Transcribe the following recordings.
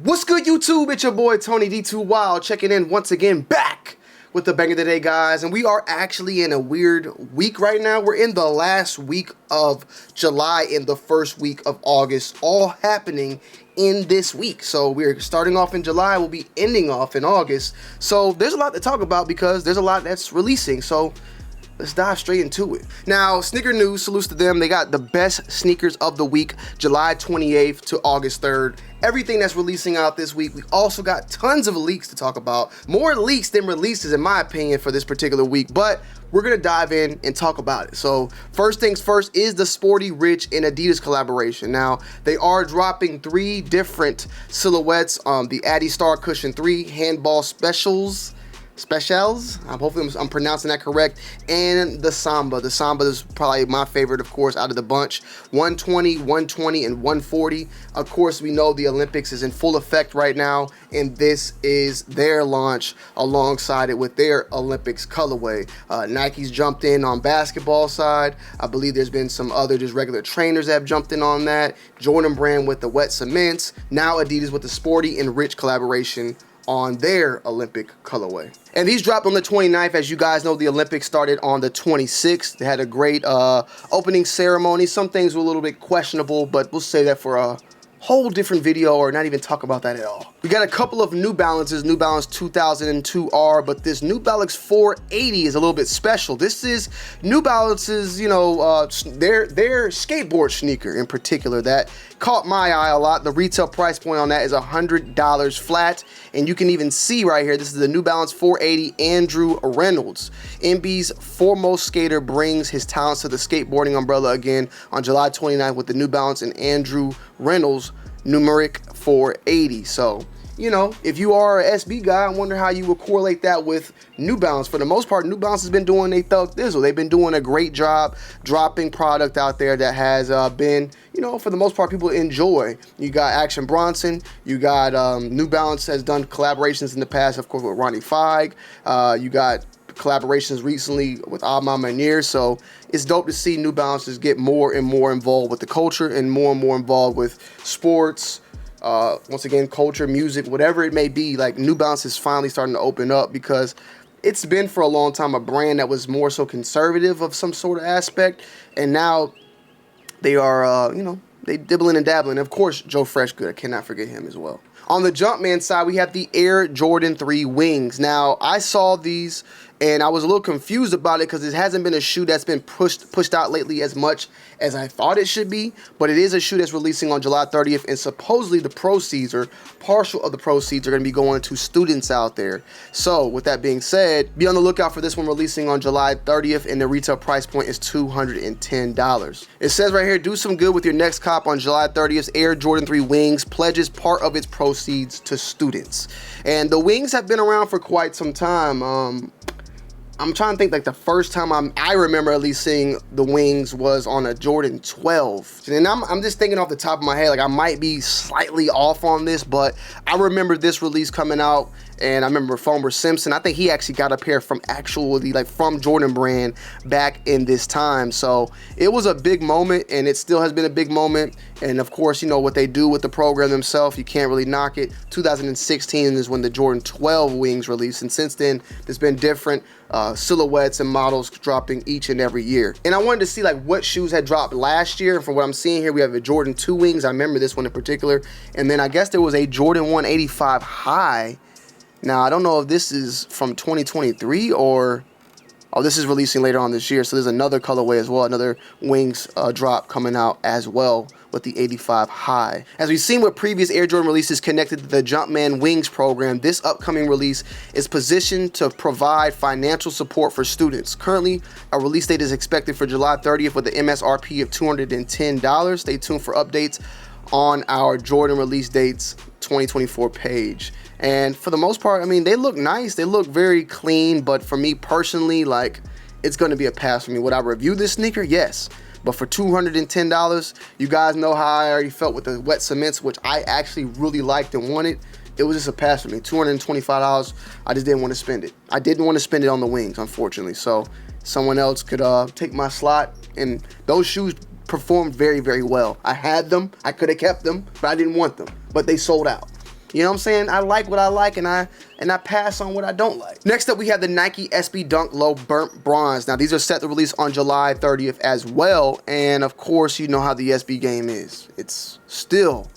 What's good, YouTube? It's your boy Tonyd2wild checking in once again, back with the bang of the day, guys. And we are actually in a weird week right now. We're in the last week of July and the first week of August, all happening in this week. So we're starting off in July, we'll be ending off in August. So there's a lot to talk about because there's a lot that's releasing. So let's dive straight into it. Now, sneaker news, salutes to them. They got the best sneakers of the week, July 28th to August 3rd. Everything that's releasing out this week. We also got tons of leaks to talk about. More leaks than releases, in my opinion, for this particular week. But we're going to dive in and talk about it. So first things first is the Sporty Rich and Adidas collaboration. Now, they are dropping 3 different silhouettes. The Addy Star Cushion 3 handball specials. Hopefully I'm pronouncing that correct. And the Samba. The Samba is probably my favorite, of course, out of the bunch. 120, 120, and 140. Of course, we know the Olympics is in full effect right now, and this is their launch alongside it with their Olympics colorway. Nike's jumped in on basketball side. I believe there's been some other just regular trainers that have jumped in on that. Jordan brand with the wet cements. Now Adidas with the Sporty and Rich collaboration on their Olympic colorway. And these dropped on the 29th. As you guys know, the Olympics started on the 26th. They had a great opening ceremony. Some things were a little bit questionable, but we'll say that for a whole different video or not even talk about that at all. We got a couple of New Balances, New Balance 2002R, but this New Balance 480 is a little bit special. This is New Balance's, their skateboard sneaker in particular that caught my eye a lot. The retail price point on that is $100 flat, and you can even see right here, this is the New Balance 480 Andrew Reynolds. NB's foremost skater brings his talents to the skateboarding umbrella again on July 29th with the New Balance and Andrew Reynolds numeric 480. So, if you are a SB guy, I wonder how you would correlate that with New Balance. For the most part, New Balance has been doing a thug thizzle. They've been doing a great job dropping product out there that has been, for the most part, people enjoy. You got Action Bronson. You got New Balance has done collaborations in the past, of course, with Ronnie Feig. You got collaborations recently with Alma Manier. So it's dope to see New Balances get more and more involved with the culture and more involved with sports. Once again, culture, music, whatever it may be. Like, New Balance is finally starting to open up because it's been for a long time a brand that was more so conservative of some sort of aspect, and now they are they dibbling and dabbling. Of course, Joe Freshgood, I cannot forget him as well. On the Jumpman side, we have the Air Jordan 3 Wings. Now, I saw these and I was a little confused about it because it hasn't been a shoe that's been pushed out lately as much as I thought it should be. But it is a shoe that's releasing on July 30th, and supposedly the proceeds, or partial of the proceeds, are going to be going to students out there. So with that being said, be on the lookout for this one releasing on July 30th, and the retail price point is $210. It says right here, do some good with your next cop on July 30th. Air Jordan 3 Wings pledges part of its proceeds to students. And the Wings have been around for quite some time. I'm trying to think, like, the first time I remember at least seeing the Wings was on a Jordan 12. And I'm just thinking off the top of my head, like, I might be slightly off on this, but I remember this release coming out, and I remember Fomer Simpson, I think he actually got a pair from from Jordan brand back in this time. So it was a big moment, and it still has been a big moment. And of course, what they do with the program themselves, you can't really knock it. 2016 is when the Jordan 12 Wings released, and since then there's been different silhouettes and models dropping each and every year. And I wanted to see like what shoes had dropped last year. And from what I'm seeing here, we have a Jordan 2 Wings. I remember this one in particular. And then I guess there was a Jordan 185 High. Now, I don't know if this is from 2023 or this is releasing later on this year. So there's another colorway as well, another Wings drop coming out as well with the 85 High. As we've seen with previous Air Jordan releases connected to the Jumpman Wings program, this upcoming release is positioned to provide financial support for students. Currently, a release date is expected for July 30th with an MSRP of $210. Stay tuned for updates on our Jordan release dates 2024 page. And for the most part, I mean, they look nice. They look very clean. But for me personally, like, it's going to be a pass for me. Would I review this sneaker? Yes. But for $210, you guys know how I already felt with the wet cements, which I actually really liked and wanted. It was just a pass for me. $225, I just didn't want to spend it. I didn't want to spend it on the Wings, unfortunately. So someone else could take my slot. And those shoes performed very, very well. I had them. I could have kept them, but I didn't want them. But they sold out. You know what I'm saying? I like what I like, and I pass on what I don't like. Next up, we have the Nike SB Dunk Low Burnt Bronze. Now, these are set to release on July 30th as well, and of course, you know how the SB game is. It's still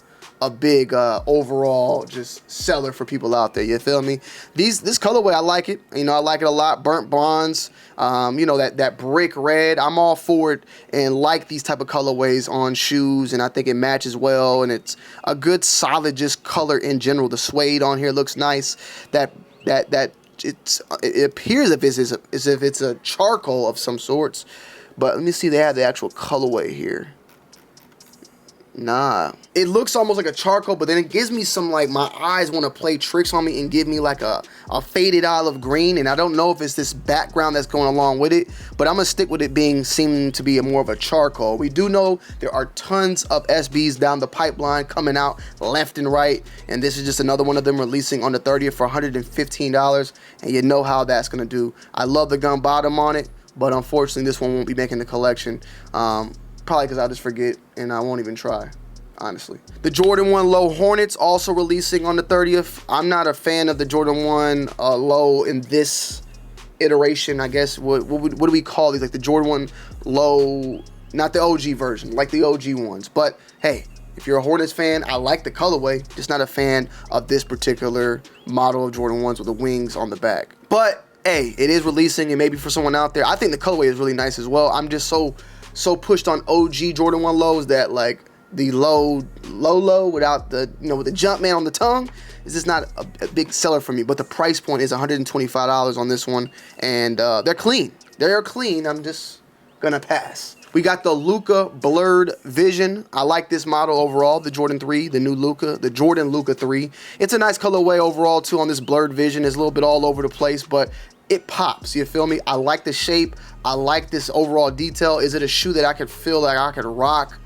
a big overall just seller for people out there. You feel me? This colorway, I like it. You know, I like it a lot. Burnt bronze. You know, that brick red. I'm all for it and like these type of colorways on shoes, and I think it matches well, and it's a good solid just color in general. The suede on here looks nice. It appears as if it's a charcoal of some sorts, but let me see. They have the actual colorway here. Nah, it looks almost like a charcoal, but then it gives me some, like, my eyes want to play tricks on me and give me like a faded olive green, and I don't know if it's this background that's going along with it, but I'm gonna stick with it seeming to be more of a charcoal. We do know there are tons of SBs down the pipeline coming out left and right, and this is just another one of them releasing on the 30th for $115, and you know how that's gonna do. I love the gun bottom on it, but unfortunately this one won't be making the collection. Probably because I'll just forget and I won't even try, honestly. The Jordan 1 Low Hornets also releasing on the 30th. I'm not a fan of the Jordan 1 Low in this iteration, I guess. What do we call these? Like the Jordan 1 Low, not the OG version, like the OG ones. But hey, if you're a Hornets fan, I like the colorway, just not a fan of this particular model of Jordan 1s with the wings on the back. But hey, it is releasing, and maybe for someone out there, I think the colorway is really nice as well. I'm just so pushed on OG Jordan 1 lows that, like, the low without the, you know, with the Jumpman on the tongue is just not a big seller for me. But the price point is $125 on this one, and they're clean. They're clean. I'm just gonna pass. We got the Luca Blurred Vision. I like this model overall, the Jordan 3, the new Luca, the Jordan Luca 3. It's a nice colorway overall too on this Blurred Vision. It's a little bit all over the place, but it pops, you feel me? I like the shape. I like this overall detail. Is it a shoe that I could feel like I could rock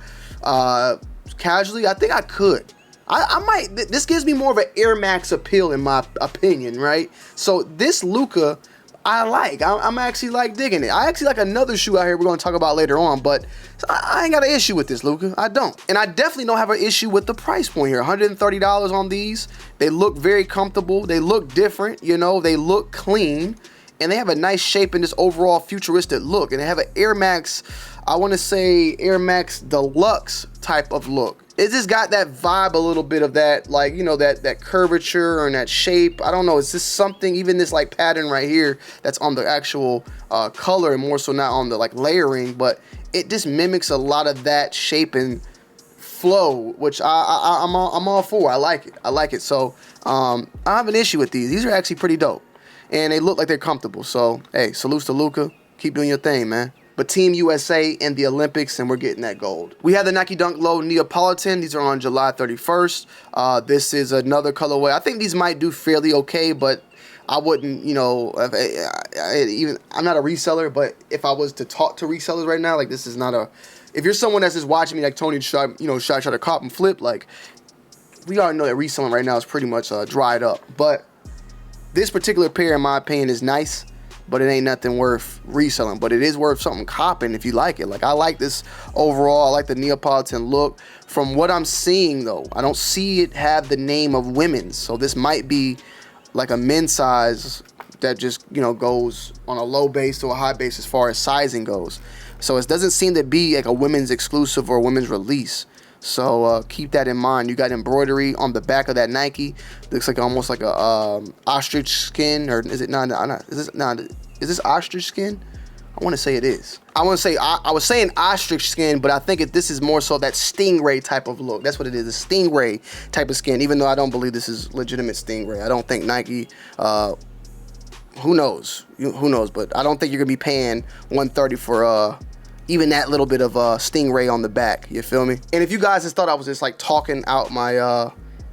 casually? I think I could. I might. This gives me more of an Air Max appeal in my opinion, right? So this Luca, I like. I'm actually like digging it. I actually like another shoe out here we're going to talk about later on, but I ain't got an issue with this, Luca. I don't. And I definitely don't have an issue with the price point here. $130 on these. They look very comfortable. They look different, you know. They look clean. And they have a nice shape in this overall futuristic look. And they have an Air Max, I want to say Air Max Deluxe type of look. It just got that vibe, a little bit of that, like, you know, that curvature and that shape. I don't know. It's just something, even this like pattern right here that's on the actual color and more so not on the like layering. But it just mimics a lot of that shape and flow, which I'm all for. I like it. I like it. So I have an issue with these. These are actually pretty dope. And they look like they're comfortable. So, hey, salutes to Luca. Keep doing your thing, man. But Team USA in the Olympics, and we're getting that gold. We have the Nike Dunk Low Neopolitan. These are on July 31st. This is another colorway. I think these might do fairly okay, but I wouldn't, you know, I'm not a reseller, but if I was to talk to resellers right now, like, this is not a, if you're someone that's just watching me like Tony try to cop and flip, like, we already know that reselling right now is pretty much dried up. But this particular pair, in my opinion, is nice, but it ain't nothing worth reselling. But it is worth something copping if you like it. Like, I like this overall. I like the Neapolitan look. From what I'm seeing, though, I don't see it have the name of women's. So this might be like a men's size that just, you know, goes on a low base to a high base as far as sizing goes. So it doesn't seem to be like a women's exclusive or a women's release. So keep that in mind. You got embroidery on the back of that Nike. Looks like almost like a ostrich skin, or is it not? Is this ostrich skin? I want to say it is. I was saying ostrich skin, but I think this is more so that stingray type of look. That's what it is, a stingray type of skin. Even though I don't believe this is legitimate stingray. I don't think Nike. Who knows? Who knows? But I don't think you're gonna be paying $130 for even that little bit of stingray on the back, you feel me? And if you guys just thought I was just like talking out my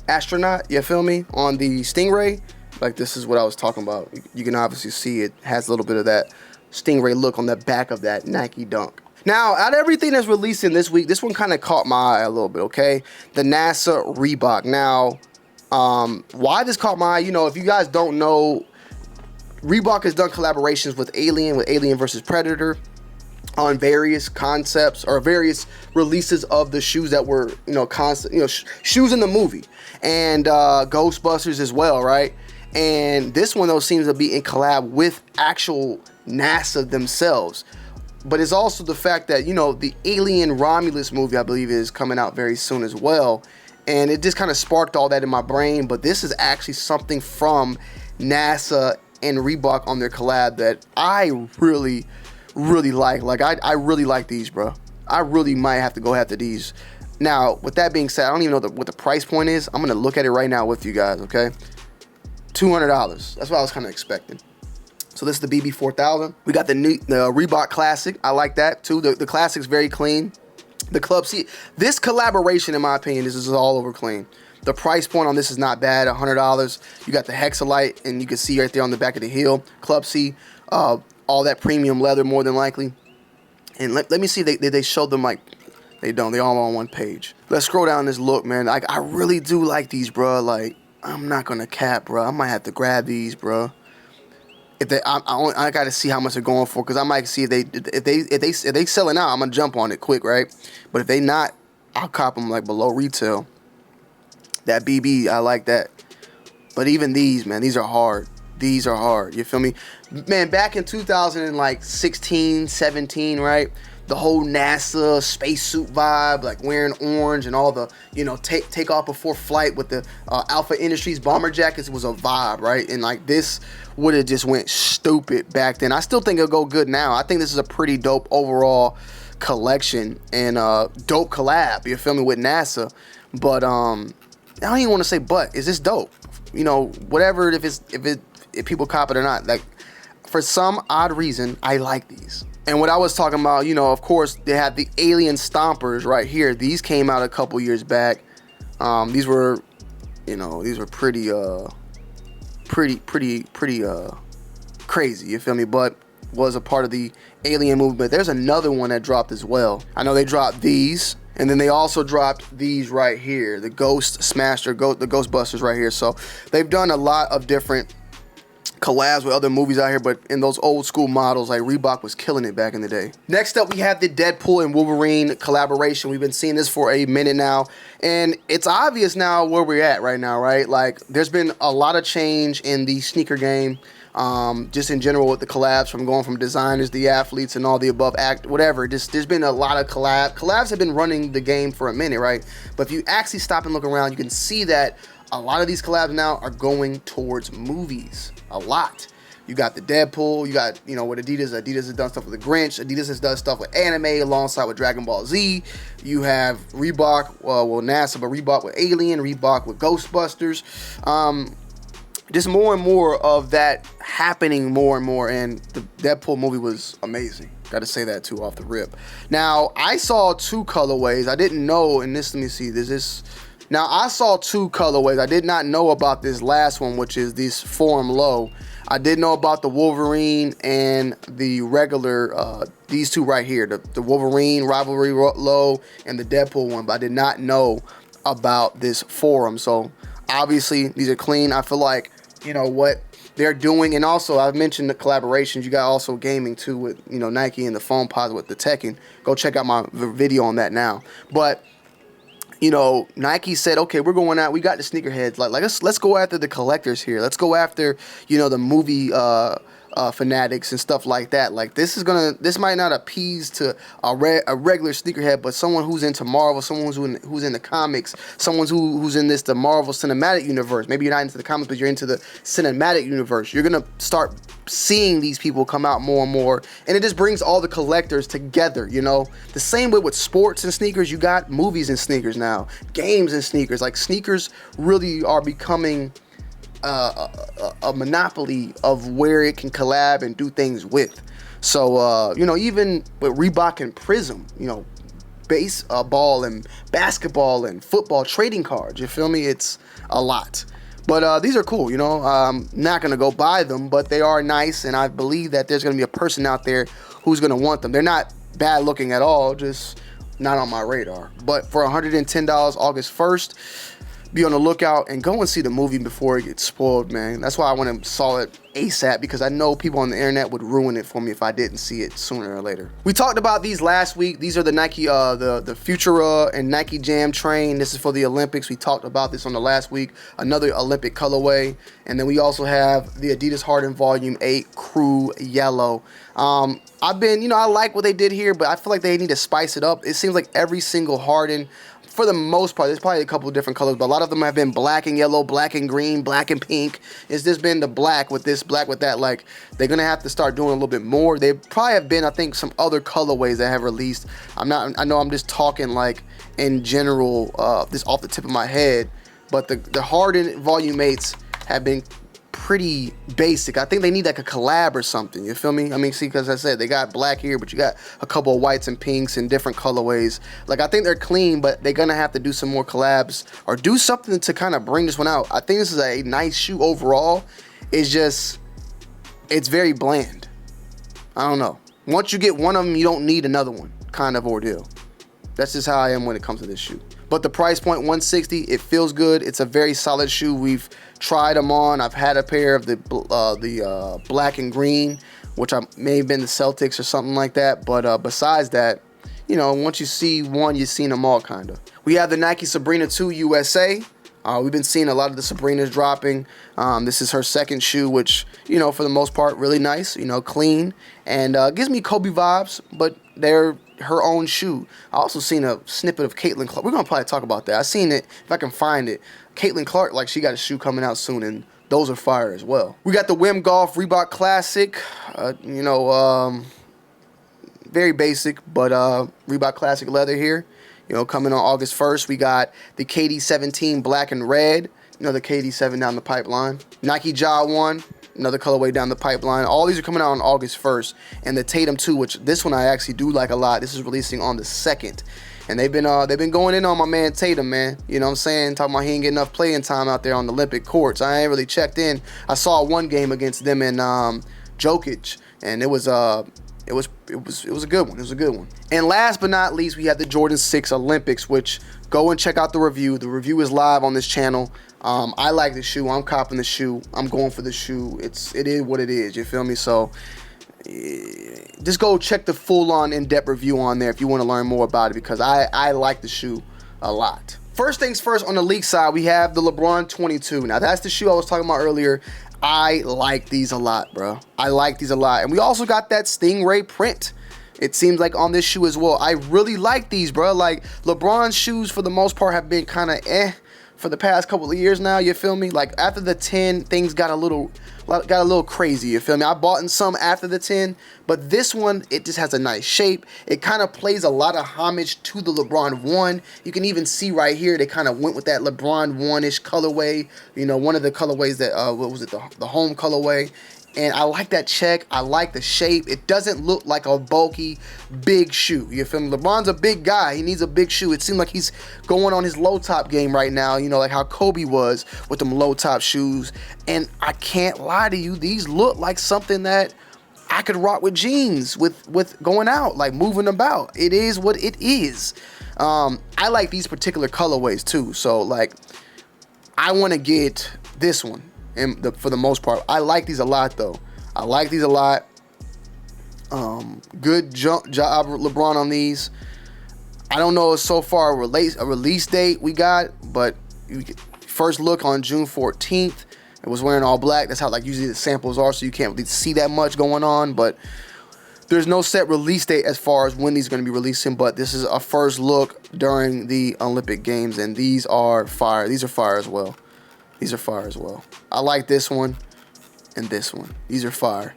astronaut, you feel me, on the stingray, like, this is what I was talking about. You can obviously see it has a little bit of that stingray look on the back of that Nike Dunk. Now, out of everything that's releasing this week, this one kind of caught my eye a little bit, okay? The NASA Reebok. Now, why this caught my eye, you know, if you guys don't know, Reebok has done collaborations with Alien vs. Predator. on various concepts or various releases of the shoes that were, shoes in the movie, and Ghostbusters as well, right? And this one though seems to be in collab with actual NASA themselves. But it's also the fact that, the Alien Romulus movie, I believe, is coming out very soon as well. And it just kind of sparked all that in my brain. But this is actually something from NASA and Reebok on their collab that I really like. Like, I really like these, bro. I really might have to go after these. Now, with that being said, I don't even know what the price point is. I'm going to look at it right now with you guys, okay? $200. That's what I was kind of expecting. So this is the BB4000. We got the Reebok Classic. I like that too. The Classic's very clean. The Club C. This collaboration, in my opinion, this is all over clean. The price point on this is not bad, $100. You got the Hexalite, and you can see right there on the back of the heel, Club C. All that premium leather, more than likely. And let me see, they showed them like, they don't. They all on one page. Let's scroll down this look, man. Like, I really do like these, bro. Like, I'm not gonna cap, bro. I might have to grab these, bro. I gotta see how much they're going for, because I might see if they selling out, I'm gonna jump on it quick, right? But if they not, I'll cop them like below retail. That BB, I like that. But even these, man, these are hard. These are hard. You feel me, man? Back in 2016, 17, right? The whole NASA spacesuit vibe, like wearing orange and all the, take off before flight with the Alpha Industries bomber jackets was a vibe, right? And like this would have just went stupid back then. I still think it'll go good now. I think this is a pretty dope overall collection and dope collab. You feel me, with NASA? But I don't even want to say, but is this dope? Whatever. If people cop it or not, like for some odd reason, I like these. And what I was talking about, of course, they had the Alien Stompers right here. These came out a couple years back. These were pretty crazy. You feel me? But was a part of the Alien movement. There's another one that dropped as well. I know they dropped these, and then they also dropped these right here, the Ghost Smasher, the Ghostbusters right here. So they've done a lot of different collabs with other movies out here, but in those old school models, like Reebok was killing it back in the day. Next up, we have the Deadpool and Wolverine collaboration. We've been seeing this for a minute now, and it's obvious now where we're at right now, right? Like, there's been a lot of change in the sneaker game, just in general with the collabs, from going from designers, the athletes, and all the above, whatever. There's been a lot of collabs have been running the game for a minute, right? But if you actually stop and look around, you can see that a lot of these collabs now are going towards movies. A lot. You got the Deadpool. You got, with Adidas. Adidas has done stuff with the Grinch. Adidas has done stuff with anime alongside with Dragon Ball Z. You have Reebok, NASA, but Reebok with Alien, Reebok with Ghostbusters. Just more and more of that happening more and more. And the Deadpool movie was amazing. Got to say that too off the rip. Now, I saw two colorways. I didn't know, and this, let me see, now, I saw two colorways. I did not know about this last one, which is this Forum Low. I did know about the Wolverine and the regular, these two right here, the Wolverine Rivalry Low and the Deadpool one, but I did not know about this Forum. So, obviously, these are clean. I feel like, what they're doing, and also, I've mentioned the collaborations. You got also gaming, too, with, Nike and the Foam Pods with the Tekken. Go check out my video on that now. But Nike said, okay, we're going out. We got the sneakerheads. Like let's go after the collectors here. Let's go after, the movie fanatics and stuff like that. Like this might not appease to a regular sneakerhead, but someone who's into Marvel, someone who's into comics, someone who's in the Marvel cinematic universe. Maybe you're not into the comics, but you're into the cinematic universe. You're gonna start seeing these people come out more and more, and it just brings all the collectors together. The same way with sports and sneakers, you got movies and sneakers now, games and sneakers. Like sneakers really are becoming a monopoly of where it can collab and do things with. So even with Reebok and Prism, baseball and basketball and football trading cards, you feel me? It's a lot. But these are cool, I'm not going to go buy them, but they are nice, and I believe that there's going to be a person out there who's going to want them. They're not bad looking at all, just not on my radar. But for $110 August 1st, be on the lookout and go and see the movie before it gets spoiled, man. That's why I went and saw it ASAP, because I know people on the internet would ruin it for me if I didn't see it sooner or later. We talked about these last week. These are the Nike, the Futura and Nike Jam Train. This is for the Olympics. We talked about this on the last week. Another Olympic colorway. And then we also have the Adidas Harden Volume 8 Crew Yellow. I've been, I like what they did here, but I feel like they need to spice it up. It seems like every single Harden, for the most part, there's probably a couple of different colors, but a lot of them have been black and yellow, black and green, black and pink. It's just been the black with this, black with that. Like, they're going to have to start doing a little bit more. They probably have been, I think, some other colorways that have released. I know I'm just talking like in general, this off the tip of my head, but the Harden Volume 8s have been pretty basic. I think they need like a collab or something, you feel me? I mean, see, because I said they got black here, but you got a couple of whites and pinks and different colorways. Like, I think they're clean, but they're gonna have to do some more collabs or do something to kind of bring this one out. I think this is a nice shoe overall. It's very bland. I don't know. Once you get one of them, you don't need another one, kind of ordeal. That's just how I am when it comes to this shoe. But the price point, $160, it feels good. It's a very solid shoe. We've tried them on. I've had a pair of the black and green, which may have been the Celtics or something like that. But besides that, once you see one, you've seen them all, kind of. We have the Nike Sabrina 2 USA. We've been seeing a lot of the Sabrinas dropping. This is her second shoe, which, for the most part, really nice, clean. And gives me Kobe vibes, but they're her own shoe. I also seen a snippet of Caitlin Clark. We're going to probably talk about that. I seen it, if I can find it. Caitlin Clark, like, she got a shoe coming out soon, and those are fire as well. We got the Wim Golf Reebok Classic. Very basic, but Reebok Classic leather here. Coming on August 1st, we got the KD17 black and red. The KD7 down the pipeline. Nike Ja 1, another colorway down the pipeline. All these are coming out on August 1st. And the Tatum 2, which this one I actually do like a lot. This is releasing on the 2nd. And they've been going in on my man Tatum, man. You know what I'm saying? Talking about he ain't getting enough playing time out there on the Olympic courts. I ain't really checked in. I saw one game against them and Jokic, and it was a good one. It was a good one. And last but not least, we have the Jordan 6 Olympics, which go and check out the review. The review is live on this channel. I like the shoe. I'm copping the shoe. I'm going for the shoe. It is what it is. You feel me? So just go check the full-on in-depth review on there if you want to learn more about it, because I like the shoe a lot. First things first, on the leak side, we have the LeBron 22. Now, that's the shoe I was talking about earlier. I like these a lot, bro. I like these a lot. And we also got that Stingray print, it seems like, on this shoe as well. I really like these, bro. Like, LeBron's shoes, for the most part, have been kind of for the past couple of years now, you feel me? Like, after the 10, things got a little crazy, you feel me? I bought in some after the 10, but this one, it just has a nice shape. It kind of plays a lot of homage to the LeBron 1. You can even see right here, they kind of went with that LeBron 1-ish colorway. One of the colorways that, what was it, the home colorway. And I like that check. I like the shape. It doesn't look like a bulky, big shoe. You feel me? LeBron's a big guy. He needs a big shoe. It seems like he's going on his low-top game right now, like how Kobe was with them low-top shoes. And I can't lie to you, these look like something that I could rock with jeans, with going out, like moving about. It is what it is. I like these particular colorways too. So, like, I want to get this one. And for the most part, I like these a lot, though. I like these a lot. Good job, LeBron, on these. I don't know so far a release date we got, but first look on June 14th. It was wearing all black. That's how, like, usually the samples are, so you can't really see that much going on. But there's no set release date as far as when these are going to be releasing. But this is a first look during the Olympic Games, and these are fire. These are fire as well. These are fire as well. I like this one and this one. These are fire.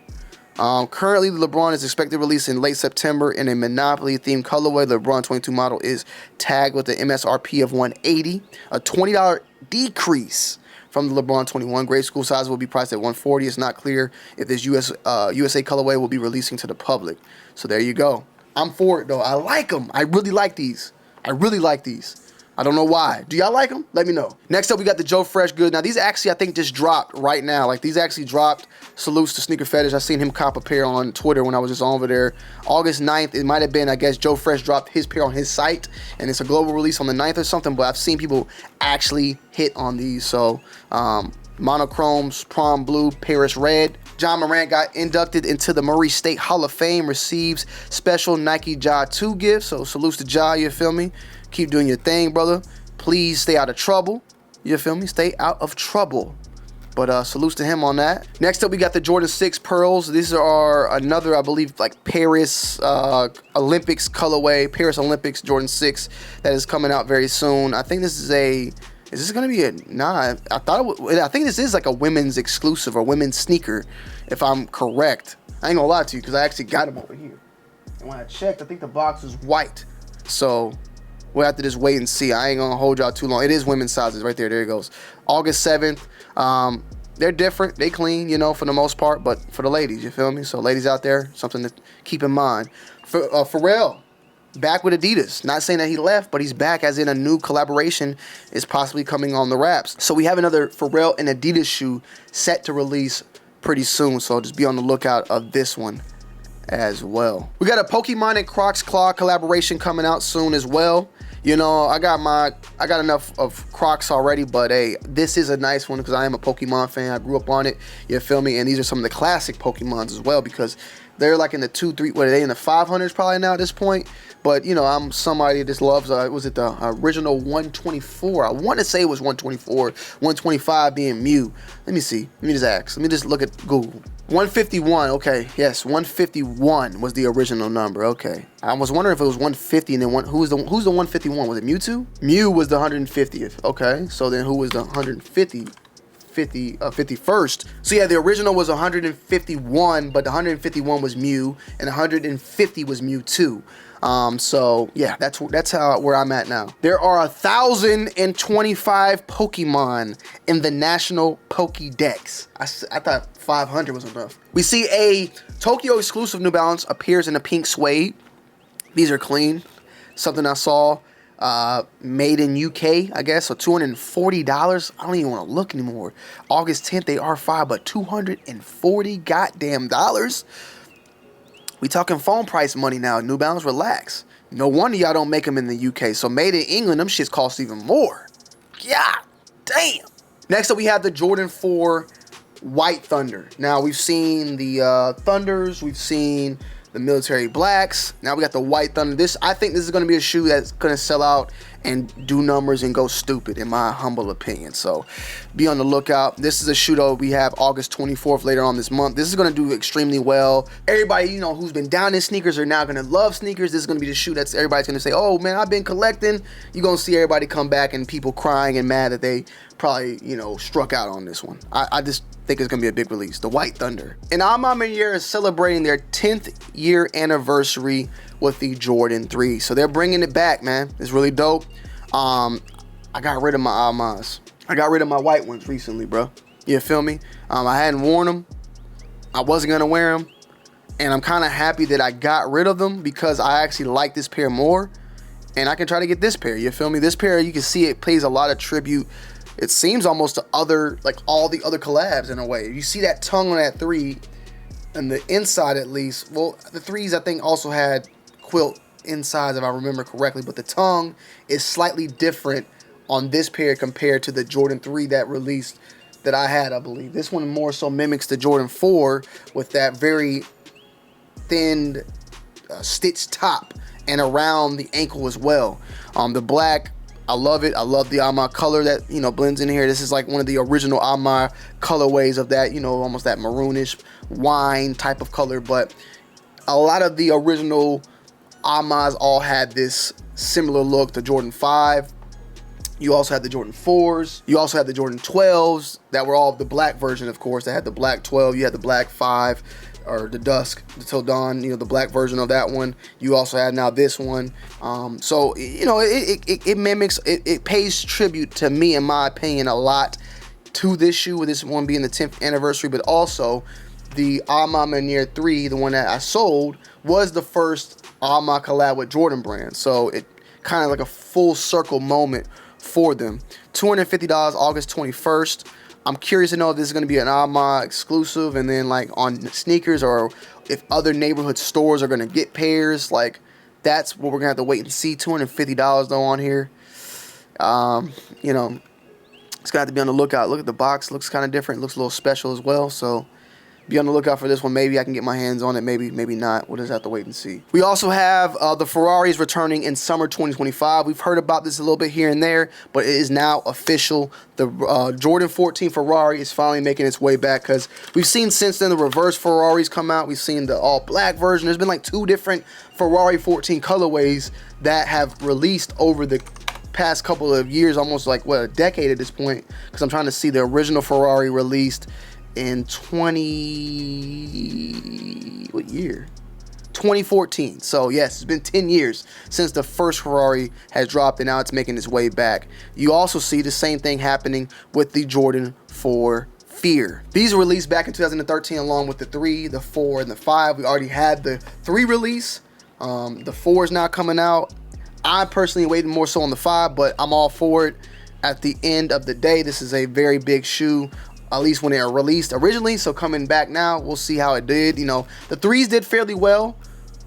Currently, the LeBron is expected to release in late September in a Monopoly-themed colorway. The LeBron 22 model is tagged with an MSRP of $180, a $20 decrease from the LeBron 21. Grade school size will be priced at $140. It's not clear if this USA colorway will be releasing to the public. So there you go. I'm for it, though. I like them. I really like these. I really like these. I don't know why. Do y'all like them? Let me know. Next up, we got the Joe Fresh goods. Now, these actually, I think, just dropped right now. Like, these actually dropped. Salutes to Sneaker Fetish. I seen him cop a pair on Twitter when I was just over there. August 9th, it might have been, I guess, Joe Fresh dropped his pair on his site, and it's a global release on the 9th or something, but I've seen people actually hit on these. So, monochromes, prom blue, Paris red. John Morant got inducted into the Murray State Hall of Fame, receives special Nike Ja 2 gifts. So, salutes to Ja, you feel me? Keep doing your thing, brother. Please stay out of trouble. You feel me? Stay out of trouble. But salutes to him on that. Next up, we got the Jordan 6 Pearls. These are another, I believe, like Paris Olympics colorway. Paris Olympics Jordan 6 that is coming out very soon. I think this is a... Is this gonna be a... Nah, I think this is like a women's exclusive or women's sneaker, if I'm correct. I ain't gonna lie to you, because I actually got them over here. And when I checked, I think the box was white. So... we'll have to just wait and see. I ain't gonna hold y'all too long. It is women's sizes right there. There it goes. August 7th. They're different. They clean, you know, for the most part. But for the ladies, you feel me? So ladies out there, something to keep in mind. Pharrell, back with Adidas. Not saying that he left, but he's back as in a new collaboration is possibly coming on the wraps. So we have another Pharrell and Adidas shoe set to release pretty soon. So just be on the lookout of this one as well. We got a Pokemon and Crocs Claw collaboration coming out soon as well. You know, I got enough of Crocs already, but hey, this is a nice one because I am a Pokemon fan. I grew up on it, you feel me? And these are some of the classic Pokemons as well because they're like in the 2, 3, what are they, in the 500s probably now at this point? But, you know, I'm somebody that just loves, was it the original 124? I want to say it was 124, 125 being Mew. Let me see. Let me just ask. Let me just look at Google. 151, okay, yes, 151 was the original number, okay. I was wondering if it was 150 and then who's the 151? Was it Mewtwo? Mew was the 150th, okay. So then who was the 51st? So yeah, the original was 151, but the 151 was Mew, and 150 was Mewtwo. So yeah, that's where I'm at now. There are 1,025 Pokemon in the National Pokédex. I thought 500 was enough. We see a Tokyo exclusive New Balance appears in a pink suede. These are clean. Something I saw. Made in UK, I guess, so $240. I don't even want to look anymore. August 10th, they are $5, but $240 goddamn dollars. We talking phone price money now. New Balance, relax. No wonder y'all don't make them in the UK. So made in England, them shits cost even more. God damn. Next up, we have the Jordan 4 White Thunder. Now, we've seen the Thunders. We've seen the military blacks. Now we got the White Thunder. I think this is going to be a shoe that's going to sell out and do numbers and go stupid, in my humble opinion. So be on the lookout. This is a shoe though we have August 24th later on this month. This is going to do extremely well. Everybody, you know, who's been down in sneakers are now going to love sneakers. This is going to be the shoe that's everybody's going to say, oh man, I've been collecting. You're going to see everybody come back and people crying and mad that they probably, you know, struck out on this one. I just think it's going to be a big release. The White Thunder. And Alma Manier is celebrating their 10th year anniversary with the Jordan 3. So they're bringing it back, man. It's really dope. I got rid of my Almas. I got rid of my white ones recently, bro. You feel me? I hadn't worn them. I wasn't going to wear them. And I'm kind of happy that I got rid of them because I actually like this pair more. And I can try to get this pair. You feel me? This pair, you can see it pays a lot of tribute. It seems almost to other, like all the other collabs in a way. You see that tongue on that 3 and the inside at least. Well, the 3s I think also had quilt insides if I remember correctly. But the tongue is slightly different on this pair compared to the Jordan 3 that released that I had, I believe. This one more so mimics the Jordan 4 with that very thin stitched top and around the ankle as well. The black, I love it. I love the Alma color that, you know, blends in here. This is like one of the original Alma colorways of that, you know, almost that maroonish wine type of color. But a lot of the original Almas all had this similar look. The Jordan 5. You also had the Jordan 4s. You also had the Jordan 12s that were all the black version, of course. They had the black 12. You had the black 5. Or the dusk, the till dawn, you know, the black version of that one. You also have now this one. So, you know, it mimics, it pays tribute to me, in my opinion, a lot to this shoe, with this one being the 10th anniversary, but also the Alma Manier 3, the one that I sold, was the first Alma collab with Jordan brand. So it kind of like a full circle moment for them. $250, August 21st. I'm curious to know if this is going to be an Alma exclusive, and then like on sneakers, or if other neighborhood stores are going to get pairs. Like, that's what we're going to have to wait and see. $250 though on here. You know, it's going to have to be on the lookout. Look at the box. Looks kind of different. Looks a little special as well. So be on the lookout for this one. Maybe I can get my hands on it. Maybe not. We'll just have to wait and see. We also have the Ferraris returning in summer 2025. We've heard about this a little bit here and there, but it is now official. The Jordan 14 Ferrari is finally making its way back, because we've seen since then the reverse Ferraris come out. We've seen the all black version. There's been like 2 different Ferrari 14 colorways that have released over the past couple of years, almost like, what, a decade at this point, because I'm trying to see the original Ferrari released in 2014. So yes, it's been 10 years since the first Ferrari has dropped, and now it's making its way back. You also see the same thing happening with the Jordan 4 Fear. These were released back in 2013 along with the 3, the 4, and the 5. We already had the 3 release. The 4 is now coming out. I personally waited more so on the 5, but I'm all for it. At the end of the day, this is a very big shoe, at least when they were released originally. So coming back now, we'll see how it did. You know, the 3s did fairly well.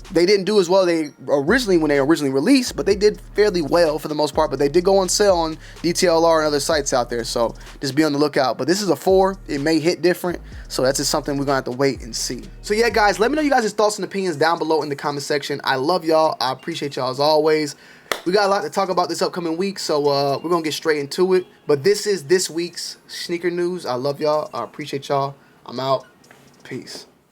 They didn't do as well when they originally released, but they did fairly well for the most part. But they did go on sale on DTLR and other sites out there, so just be on the lookout. But this is a 4. It may hit different, so that's just something we're gonna have to wait and see. So yeah, guys, let me know you guys' thoughts and opinions down below in the comment section. I love y'all. I appreciate y'all as always. We got a lot to talk about this upcoming week, so we're gonna get straight into it. But this is this week's sneaker news. I love y'all. I appreciate y'all. I'm out. Peace.